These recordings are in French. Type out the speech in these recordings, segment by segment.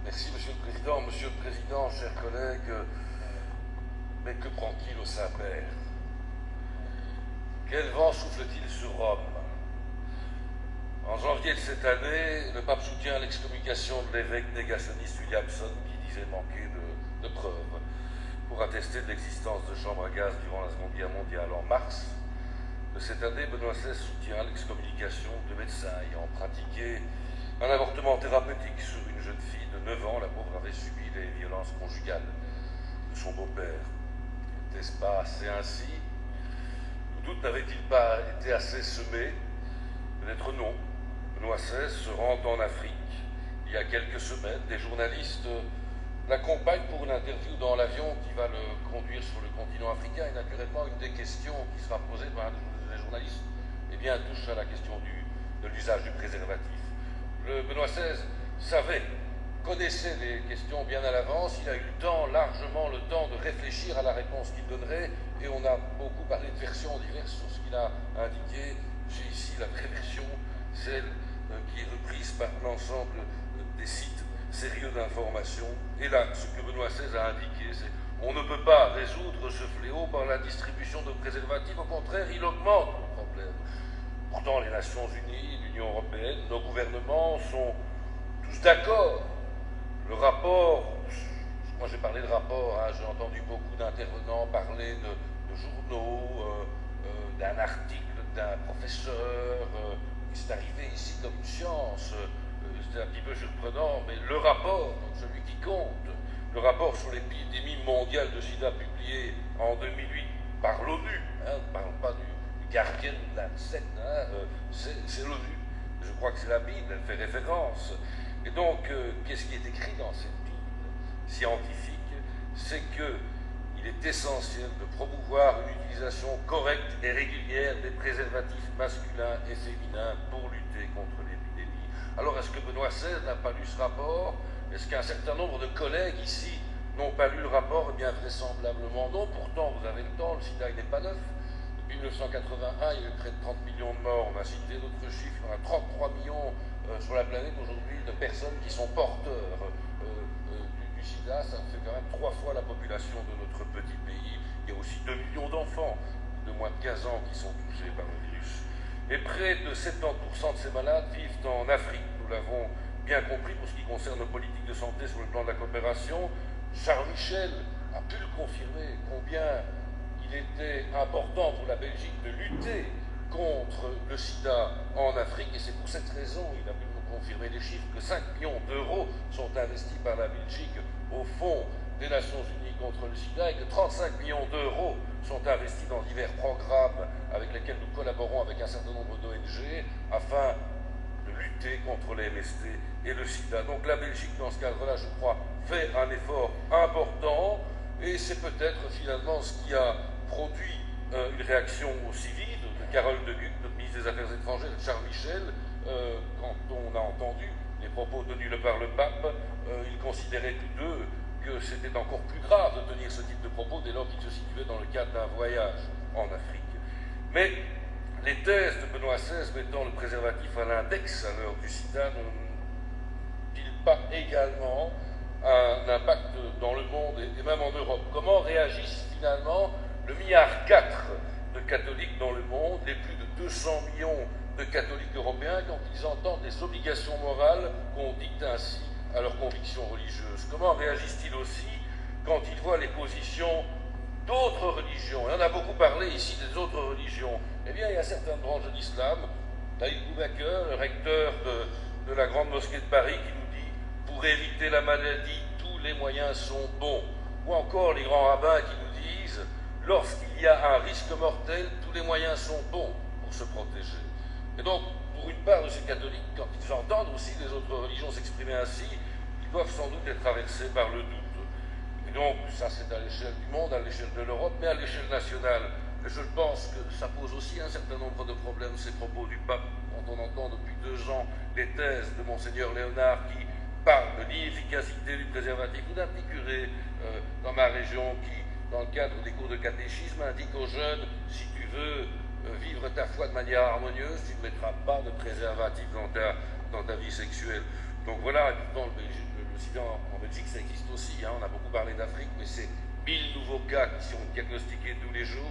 Merci, Monsieur le Président. Monsieur le Président, chers collègues, mais que prend-il au Saint-Père? Quel vent souffle-t-il sur Rome? En janvier de cette année, le pape soutient l'excommunication de l'évêque négationniste Williamson qui disait manquer de preuves pour attester de l'existence de chambres à gaz durant la Seconde Guerre mondiale. En mars de cette année, Benoît XVI soutient l'excommunication de médecins ayant pratiqué un avortement thérapeutique sur une jeune fille de 9 ans. La pauvre avait subi les violences conjugales de son beau-père. N'était-ce pas assez ainsi? Le doute n'avait-il pas été assez semé? Peut-être non. Benoît XVI se rend en Afrique il y a quelques semaines. Des journalistes l'accompagnent pour une interview dans l'avion qui va le conduire sur le continent africain. Et naturellement, une des questions qui sera posée par les journalistes touche à la question de l'usage du préservatif. Le Benoît XVI connaissait les questions bien à l'avance. Il a eu largement le temps de réfléchir à la réponse qu'il donnerait, et on a beaucoup parlé de versions diverses sur ce qu'il a indiqué. J'ai ici la vraie version, celle qui est reprise par l'ensemble des sites sérieux d'information. Et là, ce que Benoît XVI a indiqué, c'est on ne peut pas résoudre ce fléau par la distribution de préservatifs. Au contraire, il augmente le problème. Pourtant, les Nations Unies, l'Union européenne, nos gouvernements sont tous d'accord. Le rapport, moi j'ai parlé de rapport, j'ai entendu beaucoup d'intervenants parler de journaux, d'un article d'un professeur, qui s'est arrivé ici comme une science. C'était un petit peu surprenant, mais le rapport, donc celui qui compte, le rapport sur l'épidémie mondiale de sida publié en 2008 par l'ONU, on ne parle pas du Guardian, de l'Ancet, c'est l'ONU. Je crois que c'est la Bible, elle fait référence. Et donc, qu'est-ce qui est écrit dans cette Bible scientifique? C'est qu'il est essentiel de promouvoir une utilisation correcte et régulière des préservatifs masculins et féminins pour lutter contre l'épidémie. Alors, est-ce que Benoît XVI n'a pas lu ce rapport? Est-ce qu'un certain nombre de collègues ici n'ont pas lu le rapport? Eh bien, vraisemblablement non. Pourtant, vous avez le temps, le sida, il n'est pas neuf. Depuis 1981, il y a eu près de 30 millions de morts. On a cité d'autres chiffres. Il y en a 33 millions sur la planète aujourd'hui de personnes qui sont porteurs du sida. Ça fait quand même 3 fois la population de notre petit pays. Il y a aussi 2 millions d'enfants de moins de 15 ans qui sont touchés par le virus. Et près de 70% de ces malades vivent en Afrique. Nous l'avons bien compris pour ce qui concerne nos politiques de santé sur le plan de la coopération. Charles Michel a pu le confirmer, combien il était important pour la Belgique de lutter contre le sida en Afrique, et c'est pour cette raison, il a pu nous confirmer les chiffres, que 5 millions d'euros sont investis par la Belgique au Fonds des Nations Unies contre le sida, et que 35 millions d'euros sont investis dans divers programmes avec lesquels nous collaborons avec un certain nombre d'ONG afin de lutter contre les MST et le sida. Donc la Belgique, dans ce cadre-là, je crois, fait un effort important, et c'est peut-être finalement ce qui a produit une réaction aussi vive de Carole De Gucht, notre ministre des Affaires étrangères, et de Charles Michel, quand on a entendu les propos tenus par le pape. Ils considéraient tous deux que c'était encore plus grave de tenir ce type de propos dès lors qu'il se situait dans le cadre d'un voyage en Afrique. Mais les thèses de Benoît XVI mettant le préservatif à l'index à l'heure du sida n'ont-ils pas également un impact dans le monde et même en Europe? Comment réagissent finalement le 1,4 milliard de catholiques dans le monde, les plus de 200 millions de catholiques européens, quand ils entendent des obligations morales qu'on dicte ainsi à leurs convictions religieuses? Comment réagissent-ils aussi quand ils voient les positions d'autres religions? Et on a beaucoup parlé ici des autres religions. Eh bien, il y a certaines branches de l'islam, Daïd Boubaker, le recteur de la Grande Mosquée de Paris, qui nous dit « Pour éviter la maladie, tous les moyens sont bons ». Ou encore les grands rabbins qui nous disent « Lorsqu'il y a un risque mortel, tous les moyens sont bons pour se protéger ». Et donc, pour une part de ces catholiques, quand ils entendent aussi les autres religions s'exprimer ainsi, ils doivent sans doute être traversés par le doute. Et donc, ça c'est à l'échelle du monde, à l'échelle de l'Europe, mais à l'échelle nationale. Et je pense que ça pose aussi un certain nombre de problèmes, ces propos du pape, quand on entend depuis 2 ans les thèses de Monseigneur Léonard qui parle de l'inefficacité du préservatif, ou d'un petit curé dans ma région qui, dans le cadre des cours de catéchisme, indique aux jeunes, si tu veux vivre ta foi de manière harmonieuse, tu ne mettras pas de préservatif dans ta vie sexuelle. Donc voilà, et pourtant le sida en Belgique, ça existe aussi. Hein. On a beaucoup parlé d'Afrique, mais c'est 1000 nouveaux cas qui sont diagnostiqués tous les jours,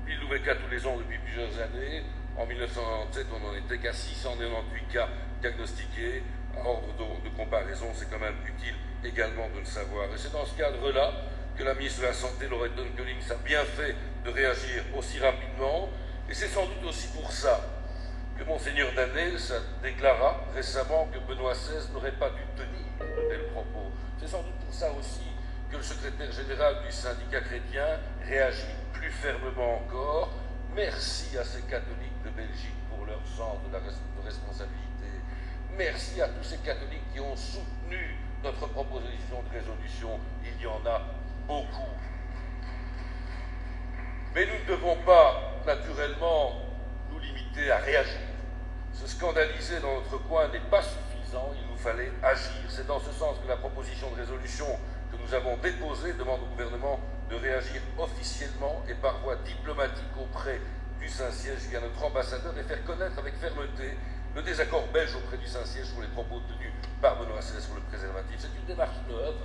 1000 nouveaux cas tous les ans depuis plusieurs années. En 1997, on n'en était qu'à 698 cas diagnostiqués. À ordre de comparaison, c'est quand même utile également de le savoir. Et c'est dans ce cadre-là que la ministre de la Santé, Laurette Donkelings, a bien fait de réagir aussi rapidement. Et c'est sans doute aussi pour ça que Monseigneur Danel déclara récemment que Benoît XVI n'aurait pas dû tenir de tels propos. C'est sans doute pour ça aussi que le secrétaire général du syndicat chrétien réagit plus fermement encore. Merci à ces catholiques de Belgique pour leur sens de responsabilité. Merci à tous ces catholiques qui ont soutenu notre proposition de résolution. Il y en a beaucoup. Mais nous ne devons pas, naturellement, nous limiter à réagir. Se scandaliser dans notre coin n'est pas suffisant, il nous fallait agir. C'est dans ce sens que la proposition de résolution que nous avons déposée demande au gouvernement de réagir officiellement et par voie diplomatique auprès du Saint-Siège via notre ambassadeur et faire connaître avec fermeté le désaccord belge auprès du Saint-Siège sur les propos tenus par Benoît XVI sur le préservatif. C'est une démarche neuve,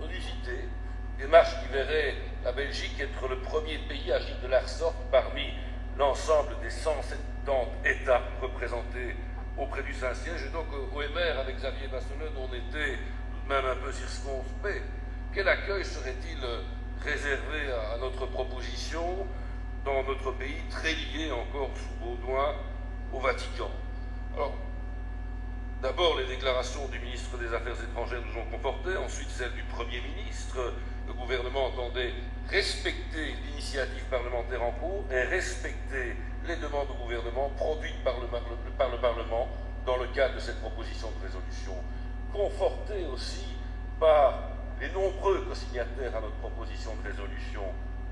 inusitée, démarche qui verrait la Belgique être le premier pays à agir de la sorte parmi l'ensemble des 170 États représentés auprès du Saint-Siège. Et donc, au MR, avec Xavier Basselon, on était tout de même un peu circonspect. Quel accueil serait-il réservé à notre proposition dans notre pays, très lié encore sous Baudouin au Vatican? Alors, d'abord, les déclarations du ministre des Affaires étrangères nous ont confortés, ensuite celles du Premier ministre. Le gouvernement entendait respecter l'initiative parlementaire en cours et respecter les demandes au gouvernement produites par le Parlement dans le cadre de cette proposition de résolution. Conforté aussi par les nombreux co-signataires à notre proposition de résolution,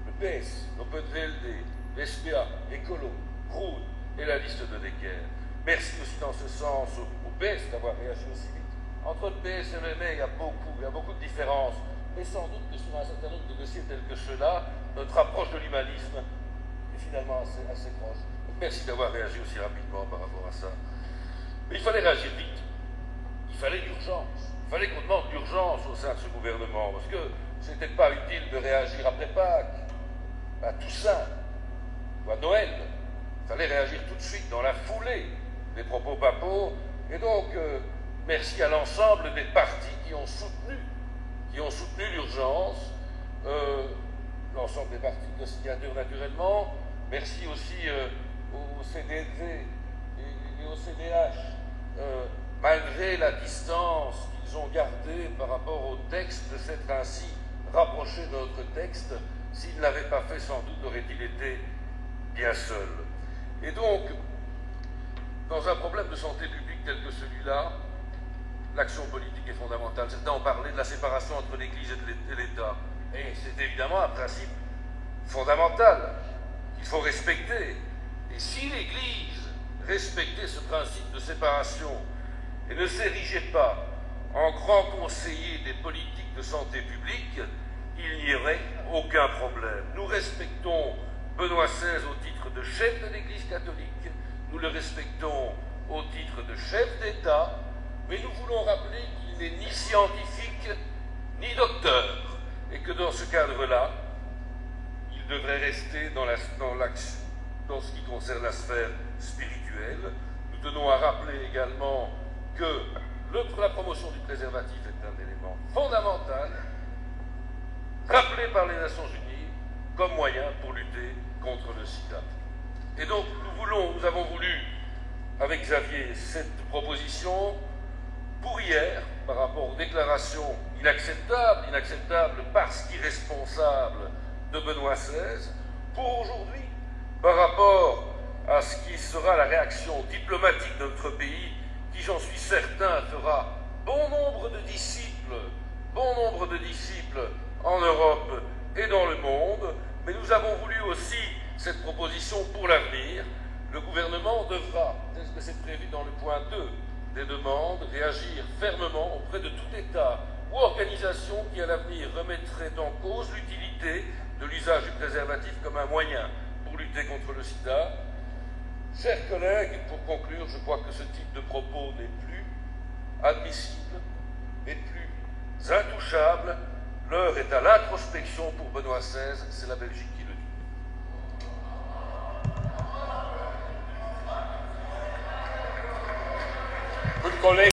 le PS, l'Open VLD, l'SPA, Écolo, Groen et la liste de Decker. Merci aussi dans ce sens au PS d'avoir réagi aussi vite. Entre le PS et le MR, il y a beaucoup de différences. Mais sans doute que sur un certain nombre de dossiers tels que ceux-là, notre approche de l'humanisme est finalement assez proche. Donc merci d'avoir réagi aussi rapidement par rapport à ça. Mais il fallait réagir vite. Il fallait l'urgence. Il fallait qu'on demande l'urgence au sein de ce gouvernement, parce que ce n'était pas utile de réagir après Pâques, à Toussaint, ou à Noël. Il fallait réagir tout de suite, dans la foulée des propos papaux. Et donc, merci à l'ensemble des partis qui ont soutenu l'urgence, l'ensemble des partis de signatures naturellement. Merci aussi au CDD et au CDH, malgré la distance qu'ils ont gardée par rapport au texte, de s'être ainsi rapprochés de notre texte. S'ils ne l'avaient pas fait, sans doute aurait-il été bien seul. Et donc, dans un problème de santé publique tel que celui-là, l'action politique est fondamentale. Certains ont parlé de la séparation entre l'Église et l'État. Et c'est évidemment un principe fondamental qu'il faut respecter. Et si l'Église respectait ce principe de séparation et ne s'érigeait pas en grand conseiller des politiques de santé publique, il n'y aurait aucun problème. Nous respectons Benoît XVI au titre de chef de l'Église catholique, nous le respectons au titre de chef d'État, mais nous voulons rappeler qu'il n'est ni scientifique ni docteur, et que dans ce cadre-là, il devrait rester dans ce qui concerne la sphère spirituelle. Nous tenons à rappeler également que la promotion du préservatif est un élément fondamental, rappelé par les Nations Unies comme moyen pour lutter contre le sida. Et donc nous avons voulu, avec Xavier, cette proposition pour hier, par rapport aux déclarations inacceptables parce qu'irresponsables de Benoît XVI, pour aujourd'hui, par rapport à ce qui sera la réaction diplomatique de notre pays, qui, j'en suis certain, fera bon nombre de disciples en Europe et dans le monde. Mais nous avons voulu aussi cette proposition pour l'avenir. Le gouvernement devra, tel que c'est prévu dans le point 2 des demandes, réagir fermement auprès de tout État ou organisation qui à l'avenir remettrait en cause l'utilité de l'usage du préservatif comme un moyen lutter contre le sida. Chers collègues, pour conclure, je crois que ce type de propos n'est plus admissible, n'est plus intouchable. L'heure est à l'introspection pour Benoît XVI, c'est la Belgique qui le dit. Good colleague.